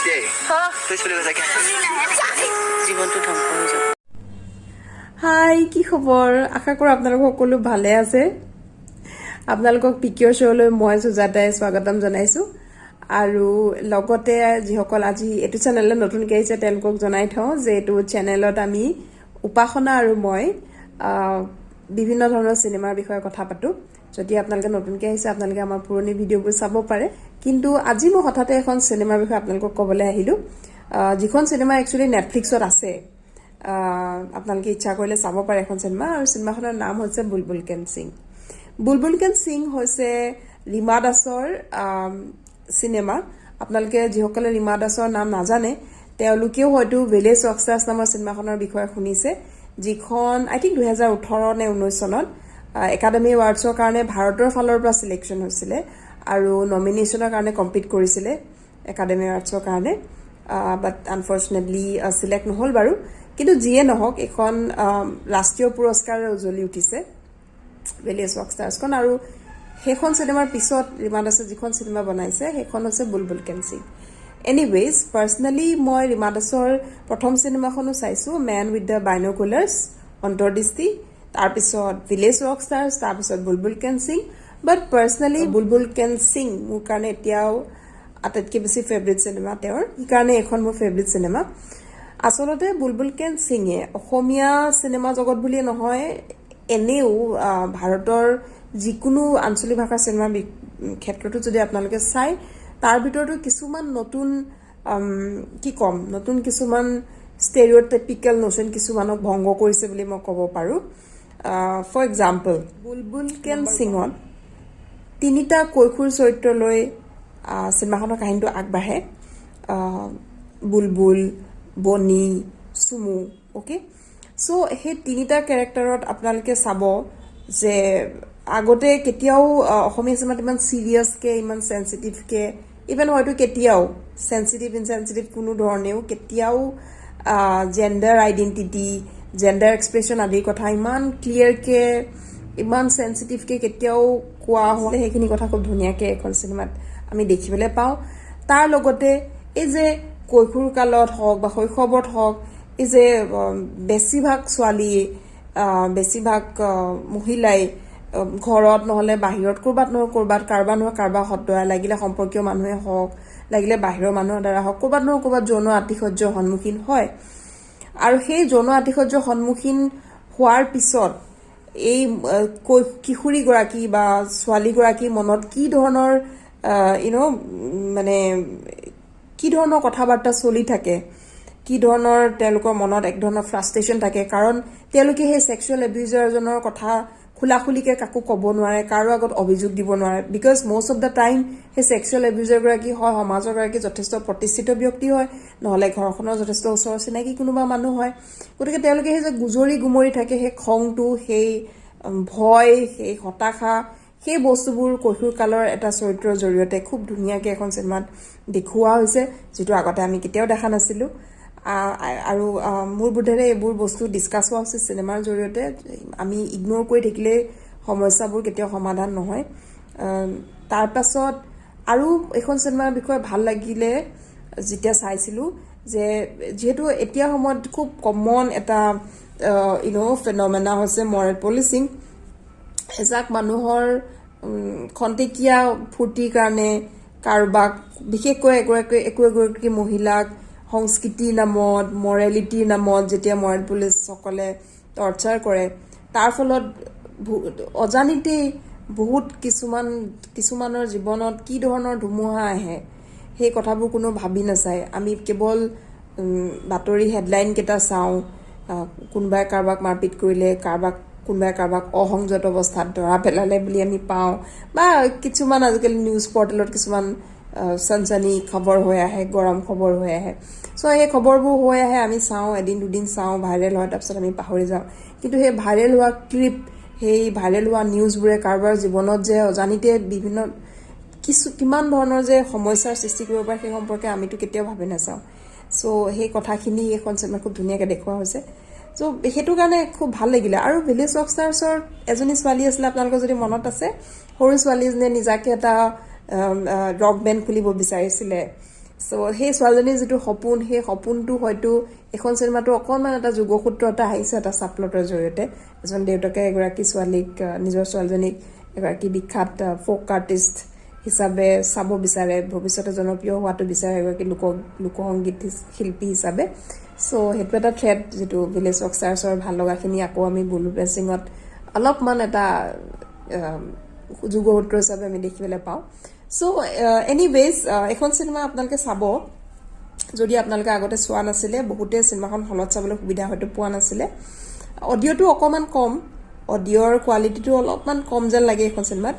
দেই তুই চলে গৈছা জীৱনটো ধ্বংস হৈ যাব হাই কি খবৰ আশা কৰো আপোনালোক সকলো ভালে আছে আপোনালোকক পিকিঅ শ্ব'লৈ মই সুজাতাই স্বাগতম জনাইছো আৰু লগতে যিসকল আজি এটো চেনেললৈ নতুনকৈ আহিছে তেওঁলোকক জনাই থওঁ যে এটো চেনেলত আমি উপাসনা আৰু মই বিভিন্ন ধৰণৰ সিনেমাৰ বিষয়ে কথা পাতো যদি আপোনালোকে নতুনকৈ আহিছে আপোনালোকে আমাৰ পুৰণি ভিডিঅ'বোৰ চাব পাৰে কিন্তু আজি মই হঠাতে এখন সিনেমাৰ বিষয়ে আপোনালোকক ক'বলৈ আহিলো যিখন সিনেমা একচুয়ালি নেটফ্লিক্সত আছে আপোনালোকে ইচ্ছা কৰিলে চাব পাৰে এখন সিনেমা আৰু সিনেমাখনৰ নাম হৈছে বুলবুল কেন সিং বুলবুল কেন সিং হৈছে ৰীমা দাসৰ সিনেমা আপোনালোকে যিসকলে ৰীমা দাসৰ নাম নাজানে তেওঁলোকেও হয়তো ভিলেজ ৰকষ্টাৰ্ছ নামৰ সিনেমাখনৰ বিষয়ে শুনিছে যিখন আই থিংক 2018 নে 19 চনত একাডেমি এৱাৰ্ডছৰ কাৰণে ভাৰতৰ ফালৰ পৰা সিলেকশন হৈছিল আৰু নমিনেশনৰ কাৰণে কম্পিট কৰিছিল একাডেমি এৱাৰ্ডছৰ কাৰণে বাট আনফৰ্চুনেটলি সিলেক্ট নহল বাৰু কিন্তু যিয়ে নহওক এখন ৰাষ্ট্ৰীয় পুৰস্কাৰৰ উজ্জ্বলি উঠিছে ভিলেজ ৰকষ্টাৰ্ছখন আৰু সেইখন সিনেমাৰ পিছত ৰীমা দাসে যিখন সিনেমা বনাইছে সেইখন হৈছে বুলবুল কেন সিং এনিৱেজ পাৰ্সনেলি মই ৰীমা দাসৰ প্ৰথম সিনেমাখনো চাইছো মেন উইথ দ্য বাইনোকুলাৰ্ছ অন্তৰ্দৃষ্টি তাৰপিছত ভিলেজ ৰকষ্টাৰ্ছ তাৰপিছত বুলবুল কেন সিং বাট পাৰ্সনেলি বুলবুল কেন সিং মোৰ কাৰণে এতিয়াও আটাইতকৈ বেছি ফেভৰিট সিনেমা তেওঁৰ সেইকাৰণে এখন মোৰ ফেভৰিট সিনেমা আসলতে বুলবুল কেন সিঙে অসমীয়া সিনেমা জগত বুলিয়ে নহয় এনেও ভাৰতৰ যিকোনো আঞ্চলিক ভাষাৰ সিনেমাৰ ক্ষেত্ৰতো যদি আপোনালোকে চাই তাৰ ভিতৰতো কিছুমান নতুন কি কম নতুন কিছুমান ষ্টেৰিঅটাইপিক্যাল নোশন কিছুমানক ভংগ কৰিছে বুলি মই ক'ব পাৰো ফৰ এক্সাম্পল বুলবুল কেন সিঙত তিনিটা কৈশোৰ চৰিত্ৰ লৈ সিনেমাখনৰ কাহিনীটো আগবাঢ়ে বুলবুল বনি সুমু ওকে সো সেই তিনিটা ক্যাৰেক্টাৰত আপোনালোকে চাব যে আগতে কেতিয়াও অসমীয়া সিনেমাত ইমান সিৰিয়াছকে ইমান সেনসিটিভকে ইভেন হয়তো কেতিয়াও সেনসিটিভ ইনসেনসিটিভ কোনো ধৰণেও কেতিয়াও জেন্ডাৰ আইডেন্টিটি জেন্ডাৰ এক্সপ্ৰেছন আদিৰ কথা ইমান ক্লিয়াৰকে ইমান সেনসিটিভকে কেতিয়াও কোৱা হ'লে সেইখিনি কথা খুব ধুনীয়াকে এখন সিনেমাত আমি দেখিবলৈ পাওঁ তাৰ লগতে এই যে কৈশোৰ কালত হওক বা শৈশৱত হওক এই যে বেছিভাগ ছোৱালী বেছিভাগ মহিলাই ঘৰত নহলে বাহিৰত কৰবাত নহয় কৰবাত কাৰোবাৰ নহয় কাৰোবাৰ হতোৱা লাগিলে সম্পৰ্কীয় মানুহে হওক লাগিলে বাহিৰৰ মানুহৰ দ্বাৰা হওক কৰবাত নহয় কৰবাত যৌন আতিশয্যৰ সন্মুখীন হয় আৰু সেই যৌন আতিশয্যৰ সন্মুখীন হোৱাৰ পিছত এই কিশোৰী গৰাকী বা ছোৱালী গৰাকী মনত কি ধৰণৰ মানে কি ধৰণৰ কথাবাৰ্তা চলি থাকে কি ধৰণৰ তেওঁলোকৰ মনত এক ধৰণৰ ফ্ৰাষ্ট্ৰেচন থাকে কাৰণ তেওঁলোকে সেই সেক্সুৱেল এবিউজাৰজনৰ কথা খুলাখুলিকে কাকো ক'ব নোৱাৰে কাৰো আগত অভিযোগ দিব নোৱাৰে because most of the time সেই সেক্সুৱেল এবিউজাৰ গৰাকী হয় সমাজৰ গৰাকী যথেষ্ট প্ৰতিষ্ঠিত ব্যক্তি হয় নহলে ঘৰখনৰ যথেষ্ট ওচৰৰ চিনাকি কোনোবা মানুহ হয় গতিকে তেওঁলোকে সেই যে গুজৰি থাকে সেই খংটো সেই ভয় সেই হতাশা সেই বস্তুবোৰ কৈশোৰ কালৰ এটা চৰিত্ৰৰ জৰিয়তে খুব ধুনীয়াকৈ এখন সিনেমাত দেখুওৱা হৈছে যেটো আগতে আমি কেতিয়াও দেখা নাছিলো আৰু মোৰ বোধেৰে এইবোৰ বস্তু ডিসকাস হোৱা হৈছে সিনেমাৰ জৰিয়তে আমি ইগনোৰ কৰি থাকিলে সমস্যাবোৰ কেতিয়াও সমাধান নহয় তাৰ পাছত আৰু এখন সিনেমাৰ বিষয়ে ভাল লাগিলে যেতিয়া চাইছিলো যে যেহেতু এতিয়া সময়ত খুব কমন এটা ফেনমেনা হৈছে মৰেল পলিচিং এজাক মানুহৰ খন্তেকীয়া ফুৰ্তিৰ কাৰণে কাৰোবাক বিশেষকৈ এগৰাকী মহিলাক সংস্কৃতিৰ নামত মৰেলিটিৰ নামত যেতিয়া মৰেল পুলিচসকলে টৰ্চাৰ কৰে তাৰ ফলত অজানিতেই বহুত কিছুমানৰ জীৱনত কি ধৰণৰ ধুমুহা আহে সেই কথাবোৰ কোনো ভাবি নাচায় আমি কেৱল বাতৰি হেডলাইন কেইটা চাওঁ কোনোবাই কাৰোবাক মাৰপিট কৰিলে কোনোবাই কাৰোবাক অসংযত অৱস্থাত ধৰা পেলালে বুলি আমি পাওঁ বা কিছুমান আজিকালি নিউজ পৰ্টেলত কিছুমান সনসনী খবৰ হৈ আহে গৰম খবৰ হৈ আহে সো এই খবৰবোৰ হৈ আহে আমি চাওঁ এদিন দুদিন চাওঁ ভাইৰেল হয় তাৰপিছত আমি পাহৰি যাওঁ কিন্তু সেই ভাইৰেল হোৱা ক্লিপ সেই ভাইৰেল হোৱা নিউজবোৰে কাৰোবাৰ জীৱনত যে অজানিতে বিভিন্ন কিমান ধৰণৰ যে সমস্যাৰ সৃষ্টি কৰিব পাৰে সেই সম্পৰ্কে আমিতো কেতিয়াও ভাবি নাচাওঁ সো সেই কথাখিনি এখন সিনেমা খুব ধুনীয়াকৈ দেখুওৱা হৈছে সো সেইটো কাৰণে খুব ভাল লাগিলে আৰু ভিলেজ ৰকষ্টাৰ্ছৰ এজনী ছোৱালী আছিলে আপোনালোকৰ যদি মনত আছে সৰু ছোৱালীজনীয়ে নিজাকে এটা ৰক বেণ্ড খুলিব বিচাৰিছিলে চ' সেই ছোৱালীজনীৰ যিটো সপোন সেই সপোনটো হয়তো এখন চিনেমাটো অকণমান এটা যোগসূত্ৰ এটা আহিছে এটা ছাবপ্লটৰ জৰিয়তে এজন দেউতাকে এগৰাকী ছোৱালীক নিজৰ ছোৱালীজনীক এগৰাকী বিখ্যাত ফ'ক আৰ্টিষ্ট হিচাপে চাব বিচাৰে ভৱিষ্যতে জনপ্ৰিয় হোৱাটো বিচাৰে এগৰাকী লোকসংগীত শিল্পী হিচাপে চ' সেইটো এটা থ্ৰেড যিটো ভিলেজ ৰকষ্টাৰ্ছৰ ভাল লগাখিনি আকৌ আমি বুলবুল সিঙত অলপমান এটা যোগসূত্ৰ হিচাপে আমি দেখিবলৈ পাওঁ চ' এনিৱেজ এখন চিনেমা আপোনালোকে চাব যদি আপোনালোকে আগতে চোৱা নাছিলে বহুতে চিনেমাখন হলত চাবলৈ সুবিধা হয়তো পোৱা নাছিলে অডিঅ'টো অকণমান কম অডিঅ'ৰ কোৱালিটিটো অলপমান কম যেন লাগে এখন চিনেমাত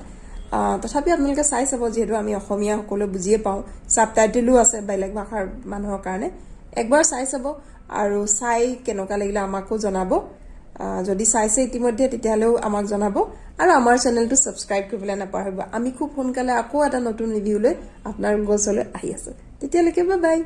তথাপি আপোনালোকে চাই চাব যিহেতু আমি অসমীয়া সকলোৱে বুজিয়ে পাওঁ ছাবটাইটেলো আছে বেলেগ ভাষাৰ মানুহৰ কাৰণে একবাৰ চাই চাব আৰু চাই কেনেকুৱা লাগিলে আমাকো জনাব যদি চাইছে ইতিমধ্যে তেতিয়াহ'লেও আমাক জনাব আৰু আমাৰ চেনেলটো ছাবস্ক্ৰাইব কৰিবলৈ নাপাহৰিব আমি খুব সোনকালে আকৌ এটা নতুন ৰিভিউ লৈ আপোনাৰ ওচৰলৈ আহি আছো তেতিয়ালৈকে বাই বাই